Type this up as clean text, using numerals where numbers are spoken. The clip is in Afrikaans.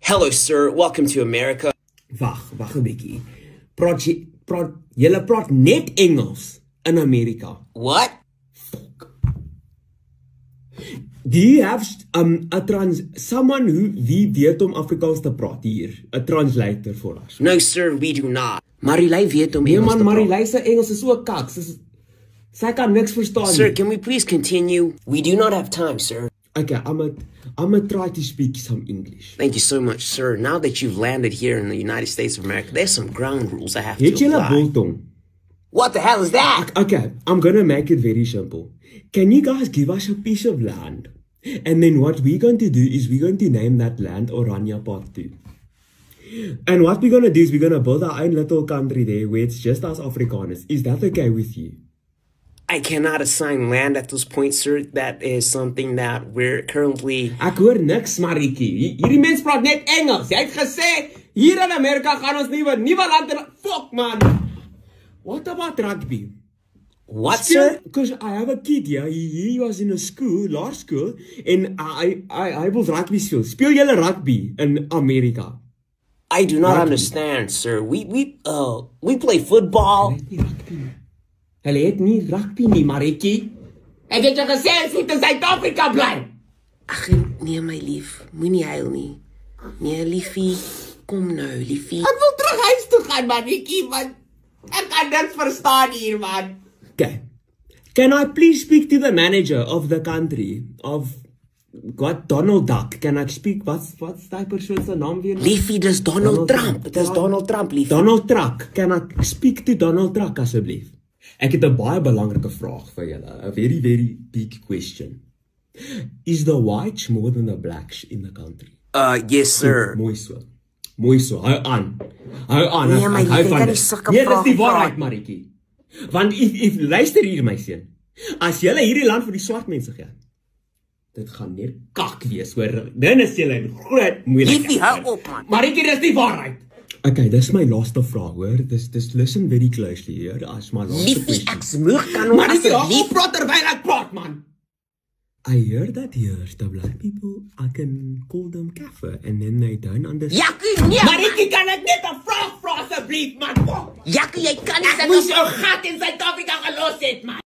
Hello, sir. Welcome to America. Wag 'n bietjie. Julle praat net Engels in Amerika. What? Do you have someone wie weet om Afrikaans te praat hier? A translator for us. No, sir, we do not. Marilei weet om Nee Engels man, te praat. Marilei se Engels is so kak. Sy kan niks verstaan Sir, nie. can we please continue? We do not have time, sir. Okay, I'm try to speak some English. Thank you so much, sir. Now that you've landed here in the United States of America, there's some ground rules I have to Het julle apply. biltong? What the hell is that? Okay, I'm gonna make it very simple. Can you guys give us a piece of land? And then what we're going to do is we're going to name that land Oranje Part 2. And what we're going to do is we're going to build our own little country there where it's just us Afrikaners. Is that okay with you? I cannot assign land at this point, sir. That is something that we're currently... Ek hoor niks, Marietjie. Hierdie mens praat net Engels. Jy het gesê, hier in Amerika gaan ons nuwe land... Fuck, man! What about rugby? What, sir? Because I have a kid here. He was in a school, law school, and I was rugby speel. Speel julle rugby in Amerika? I do not understand, sir. We play football. Hulle het nie rugby nie, Marietjie. Ek het jou gesê ons moet in Suid-Afrika bly. Ag nee, my lief. Moenie huil nie. Nee, liefie. Kom nou, liefie. Ek wil terug huis toe gaan, Marietjie, man. Ek kan niks verstaan hier, man. Okay. Can I please speak to the manager of the country of what Donald Duck? Can I speak? What's daai persoon se naam weer? Liefie, dis Donald Trump. Dis Donald Trump, liefie. Donald Trump. Can I speak to Donald Trump asseblief? Ek het 'n baie belangrike vraag vir julle. A very, very big question. Is the whites more than the blacks in the country? Yes, sir. Mooi so. Mooi so. Hou aan. Hou aan. Nee, my lief, ek kan nie sulke vrae dis die vra. waarheid, Marietjie. Want if luister hier my seun. As julle hierdie land vir die swart mense gee, dit gaan net kak wees, hoor. Dan is julle in groot moeilikheid. Liefie, hou op, man. Marietjie, dis die waarheid. Okay, dis my laaste vraag, hoor. Dis listen very closely, hoor. As my laaste Liefie, question. ek smoeg kan hom asseblief praat terwyl ek praat, man. I heard that here's the black people, I can call them kafir, and then they don't understand. Jakkie, nee. Marietjie, kan ek net 'n vraag vra asseblief, man? Jakkie, jy kan nie Ek moes jou gat in Suid-Afrika gelos het, man.